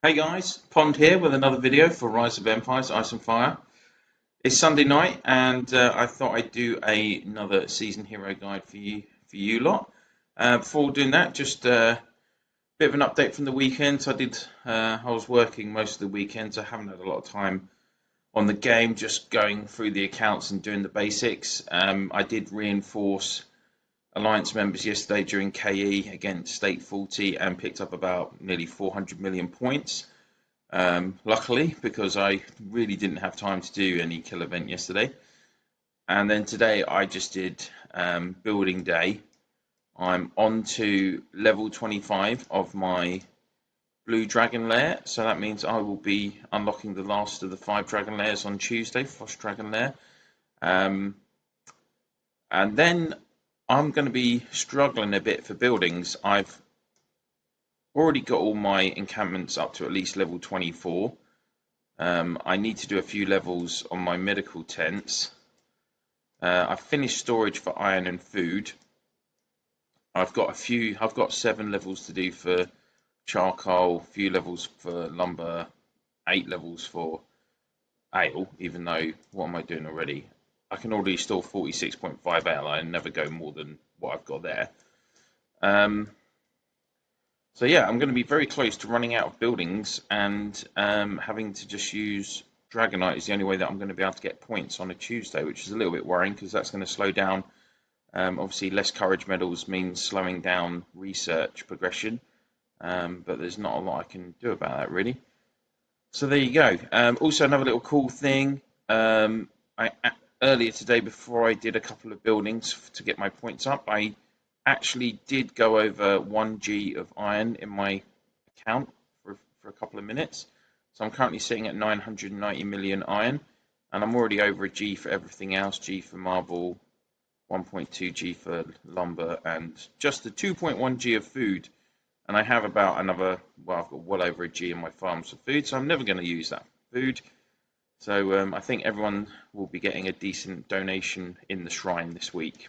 Hey guys, Pond here with another video for Rise of Empires, Ice and Fire. It's Sunday night and I thought I'd do another season hero guide for you lot. Before doing that, just a bit of an update from the weekend. I was working most of the weekend, so I haven't had a lot of time on the game, just going through the accounts and doing the basics. I did reinforce Alliance members yesterday during KE against State 40 and picked up about nearly 400 million points. Luckily, because I really didn't have time to do any kill event yesterday. And then today I just did building day. I'm on to level 25 of my blue dragon lair, so that means I will be unlocking the last of the 5 dragon lairs on Tuesday, Frost Dragon Lair. And then I'm going to be struggling a bit for buildings. I've already got all my encampments up to at least level 24. I need to do a few levels on my medical tents. I've finished storage for iron and food. I've got 7 levels to do for charcoal, a few levels for lumber, 8 levels for ale, even though, what am I doing already? I can already store 46.5 ale. I never go more than what I've got there. So yeah, I'm going to be very close to running out of buildings and having to just use Dragonite is the only way that I'm going to be able to get points on a Tuesday, which is a little bit worrying because that's going to slow down. Obviously, less courage medals means slowing down research progression, but there's not a lot I can do about that really. So there you go. Also, another little cool thing. Earlier today, before I did a couple of buildings to get my points up, I actually did go over 1G of iron in my account for a couple of minutes. So I'm currently sitting at 990 million iron, and I'm already over a G for everything else. G for marble, 1.2 G for lumber, and just the 2.1 G of food. And I have about another, well, I've got well over a G in my farms for food, so I'm never going to use that food. So I think everyone will be getting a decent donation in the shrine this week,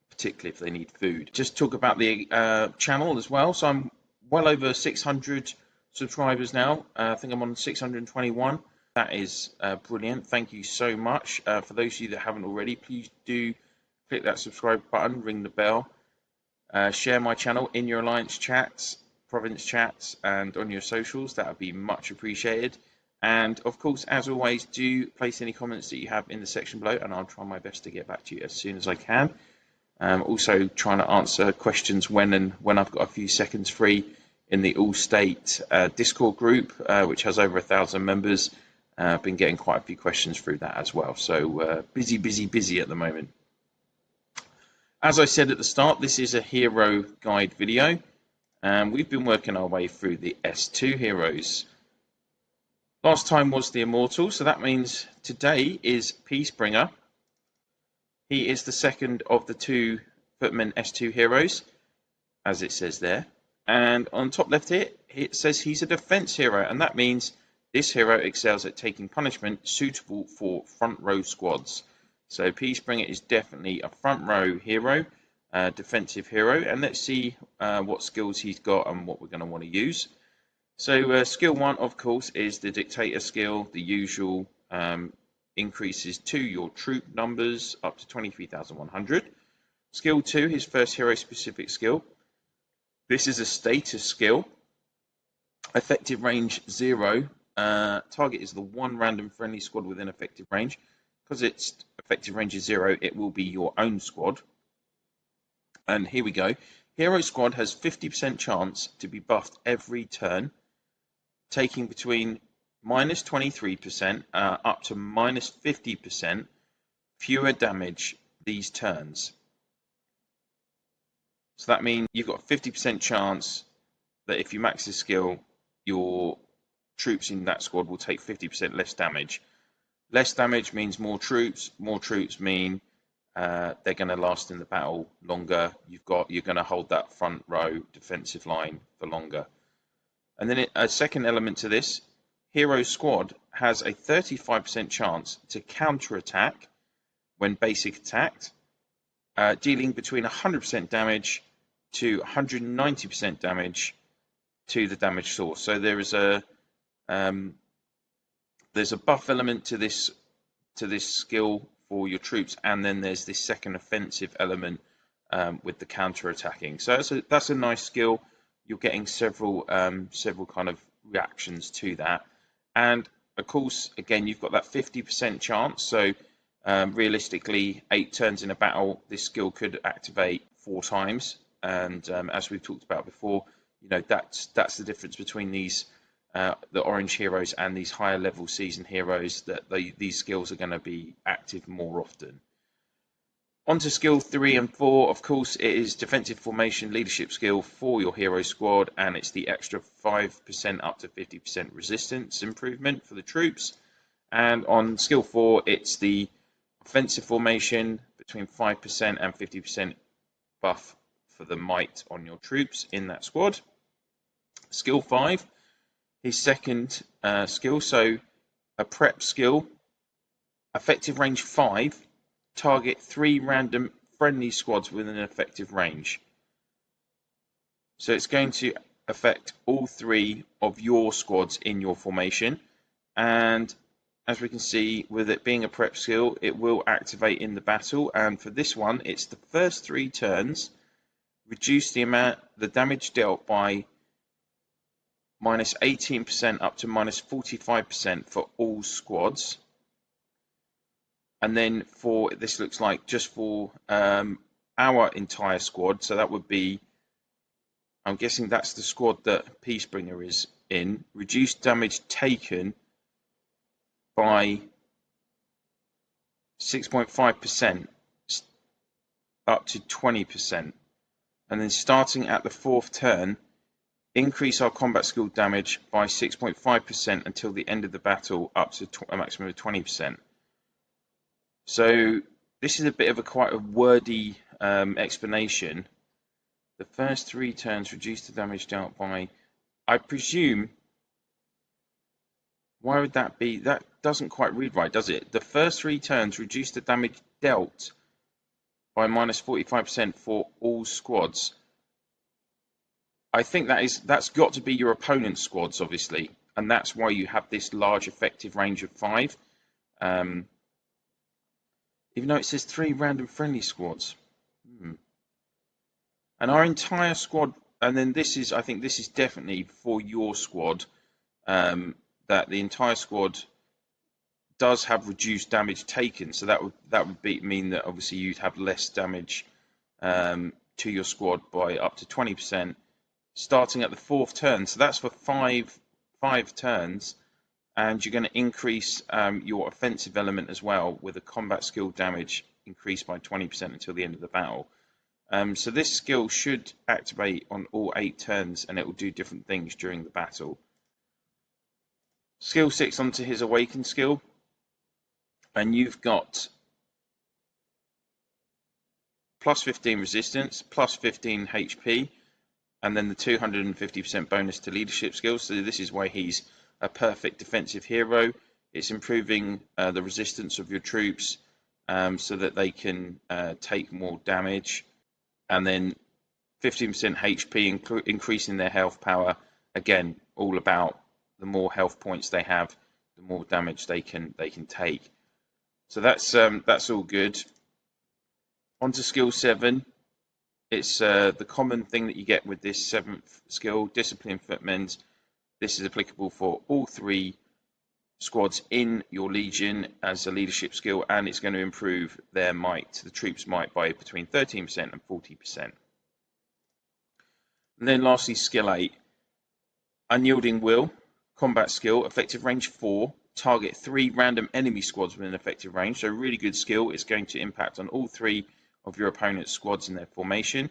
particularly if they need food. Just talk about the channel as well. So I'm well over 600 subscribers now. I think I'm on 621. That is brilliant. Thank you so much. For those of you that haven't already, please do click that subscribe button, ring the bell, share my channel in your alliance chats, province chats, and on your socials. That would be much appreciated. And of course, as always, do place any comments that you have in the section below, and I'll try my best to get back to you as soon as I can. Also trying to answer questions when I've got a few seconds free in the All-State Discord group, which has over 1,000 members. I've been getting quite a few questions through that as well. So busy at the moment. As I said at the start, this is a hero guide video, and we've been working our way through the S2 heroes. Last time was the Immortal, so that means today is Peacebringer. He is the second of the 2 Footmen S2 heroes, as it says there. And on top left here, it says he's a defense hero, and that means this hero excels at taking punishment suitable for front row squads. So Peacebringer is definitely a front row hero, defensive hero, and let's see what skills he's got and what we're going to want to use. So skill 1, of course, is the Dictator skill, the usual increases to your troop numbers up to 23,100. Skill 2, his first hero specific skill. This is a status skill. Effective range 0. Target is the one random friendly squad within effective range. Because its effective range is 0, it will be your own squad. And here we go. Hero squad has 50% chance to be buffed every turn, taking between minus 23% up to minus 50% fewer damage these turns. So that means you've got a 50% chance that if you max this skill, your troops in that squad will take 50% less damage. Less damage means more troops. More troops mean they're going to last in the battle longer. You're going to hold that front row defensive line for longer. And then a second element to this, hero squad has a 35% chance to counterattack when basic attacked, dealing between 100% damage to 190% damage to the damage source. So um, there's a buff element to this skill for your troops, and then there's this second offensive element with the counter attacking. So that's a nice skill. You're getting several kind of reactions to that, and of course, again, you've got that 50% chance. So realistically, 8 turns in a battle, this skill could activate 4 times. And as we've talked about before, that's the difference between these the orange heroes and these higher level season heroes, that these skills are going to be active more often. On to skill 3 and 4, of course, it is defensive formation leadership skill for your hero squad, and it's the extra 5% up to 50% resistance improvement for the troops. And on skill 4, it's the offensive formation between 5% and 50% buff for the might on your troops in that squad. Skill 5, his second skill, so a prep skill, effective range 5, target 3 random friendly squads within an effective range. So it's going to affect all 3 of your squads in your formation, and as we can see, with it being a prep skill, it will activate in the battle, and for this one, it's the first 3 turns, reduce the damage dealt by minus 18% up to minus 45% for all squads. And then for this looks like just for our entire squad, so that would be, I'm guessing that's the squad that Peacebringer is in, reduced damage taken by 6.5% up to 20%. And then starting at the 4th turn, increase our combat skill damage by 6.5% until the end of the battle, up to a maximum of 20%. So this is a bit of quite a wordy explanation. The first 3 turns reduce the damage dealt by, I presume, why would that be? That doesn't quite read right, does it? The first 3 turns reduce the damage dealt by minus 45% for all squads. I think that's got to be your opponent's squads, obviously, and that's why you have this large effective range of 5. Even though it says 3 random friendly squads. And our entire squad, and then I think this is definitely for your squad, that the entire squad does have reduced damage taken. So that would mean that obviously you'd have less damage to your squad by up to 20%, starting at the 4th turn. So that's for 5 turns. And you're going to increase your offensive element as well, with a combat skill damage increased by 20% until the end of the battle. So this skill should activate on all 8 turns, and it will do different things during the battle. Skill 6 onto his Awaken skill, and you've got plus 15 resistance, plus 15 HP, and then the 250% bonus to leadership skills. So this is why he's a perfect defensive hero. It's improving the resistance of your troops so that they can take more damage, and then 15% HP, increasing their health power. Again, all about the more health points they have, the more damage they can take. So that's all good. On to skill 7. It's the common thing that you get with this 7th skill, Discipline Footmen's. This is applicable for all 3 squads in your legion as a leadership skill, and it's going to improve their might, the troops' might, by between 13% and 40%. And then lastly, skill 8, Unyielding Will, combat skill, effective range 4, target 3 random enemy squads within effective range. So really good skill. It's going to impact on all 3 of your opponent's squads in their formation.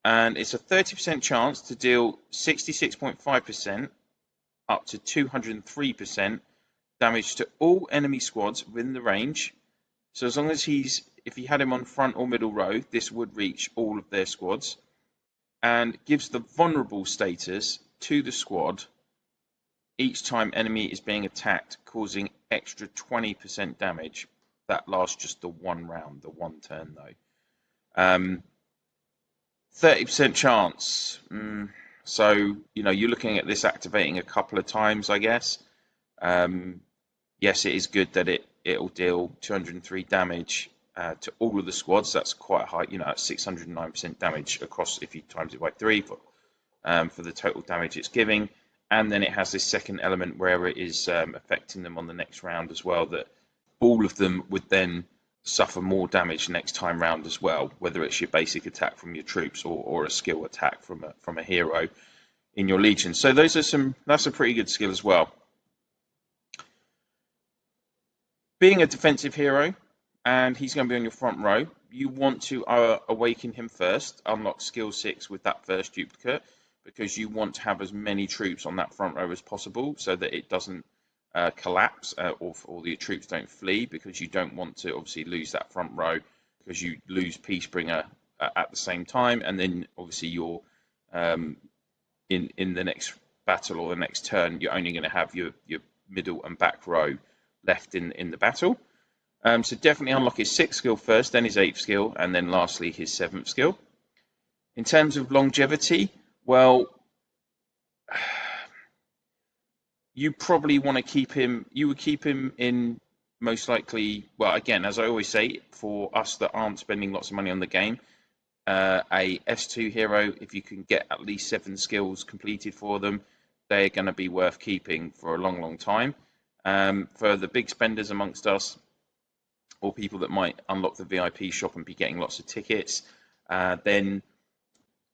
And it's a 30% chance to deal 66.5% up to 203% damage to all enemy squads within the range. So as long as if you had him on front or middle row, this would reach all of their squads. And gives the vulnerable status to the squad each time enemy is being attacked, causing extra 20% damage. That lasts just the 1 round, the 1 turn though. 30% chance. So, you're looking at this activating a couple of times, I guess. Yes, it is good that it'll deal 203 damage to all of the squads. That's quite high, at 609% damage across if you times it by 3 for the total damage it's giving. And then it has this second element where it is affecting them on the next round as well, that all of them would then suffer more damage next time round as well, whether it's your basic attack from your troops or a skill attack from a hero in your legion. So that's a pretty good skill as well. Being a defensive hero, and he's going to be on your front row, you want to awaken him first, unlock skill 6 with that first duplicate, because you want to have as many troops on that front row as possible so that it doesn't collapse or the troops don't flee, because you don't want to obviously lose that front row because you lose Peacebringer at the same time, and then obviously you're in the next battle or the next turn, you're only going to have your middle and back row left in the battle. So definitely unlock his 6th skill first, then his 8th skill, and then lastly his 7th skill. In terms of longevity, well, you probably want to keep him, you would keep him in most likely, well, again, as I always say, for us that aren't spending lots of money on the game, a S2 hero, if you can get at least 7 skills completed for them, they're going to be worth keeping for a long, long time. For the big spenders amongst us, or people that might unlock the VIP shop and be getting lots of tickets, then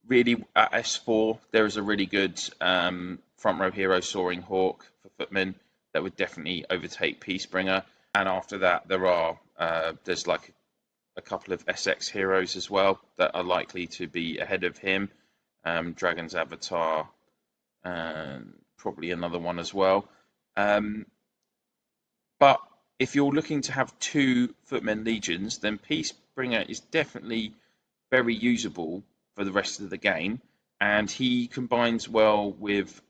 really at S4 there is a really good front row hero, Soaring Hawk for Footmen, that would definitely overtake Peacebringer. And after that there's like a couple of SX heroes as well that are likely to be ahead of him. Dragon's Avatar, and probably another one as well. But if you're looking to have 2 Footmen legions, then Peacebringer is definitely very usable for the rest of the game, and he combines well with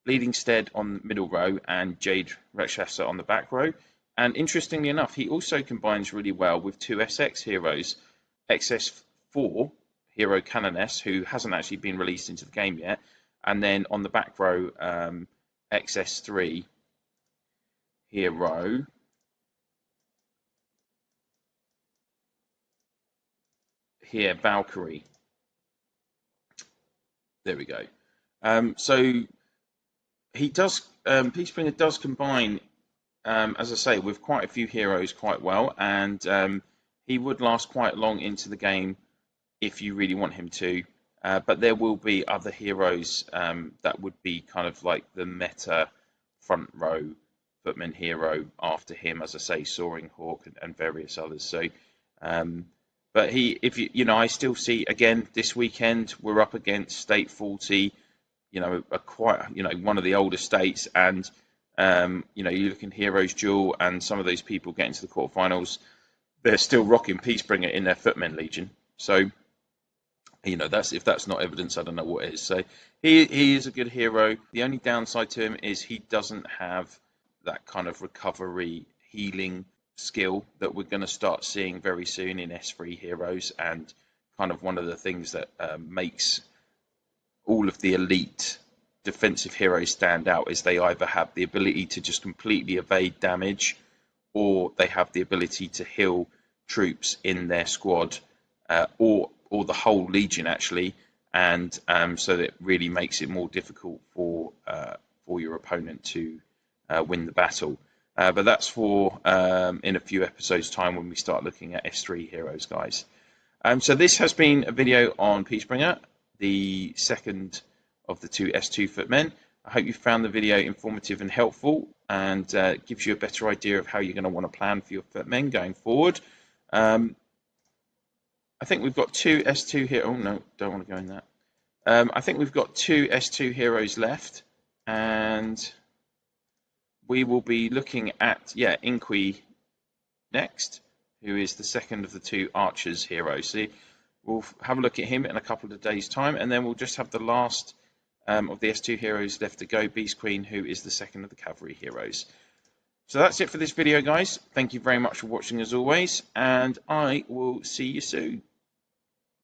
Bleeding Stead on the middle row and Jade Rakshasa on the back row. And interestingly enough, he also combines really well with 2 SX heroes, XS4 hero Canoness, who hasn't actually been released into the game yet, and then on the back row XS3 hero here, Valkyrie. There we go. So he does, Peacebringer does combine, as I say, with quite a few heroes quite well, and he would last quite long into the game if you really want him to. But there will be other heroes that would be kind of like the meta front row Footman hero after him, as I say, Soaring Hawk and various others. So, but I still see, again, this weekend we're up against State 40, one of the older states, and you're looking Heroes Duel, and some of those people getting to the quarterfinals, they're still rocking Peacebringer in their Footmen Legion. So, if that's not evidence, I don't know what is. So he is a good hero. The only downside to him is he doesn't have that kind of recovery healing skill that we're going to start seeing very soon in S3 heroes, and kind of one of the things that makes all of the elite defensive heroes stand out is they either have the ability to just completely evade damage, or they have the ability to heal troops in their squad, or the whole legion actually, and so that really makes it more difficult for your opponent to win the battle. But that's for in a few episodes time when we start looking at S3 heroes, guys. So this has been a video on Peacebringer, the second of the 2 S2 Footmen. I hope you found the video informative and helpful, and gives you a better idea of how you're going to want to plan for your Footmen going forward. I think we've got 2 S2 here. Oh no, don't want to go in that. I think we've got 2 S2 heroes left, and we will be looking at Inqui next, who is the second of the 2 archers heroes. So we'll have a look at him in a couple of days' time, and then we'll just have the last of the S2 heroes left to go, Beast Queen, who is the second of the cavalry heroes. So that's it for this video, guys. Thank you very much for watching as always, and I will see you soon.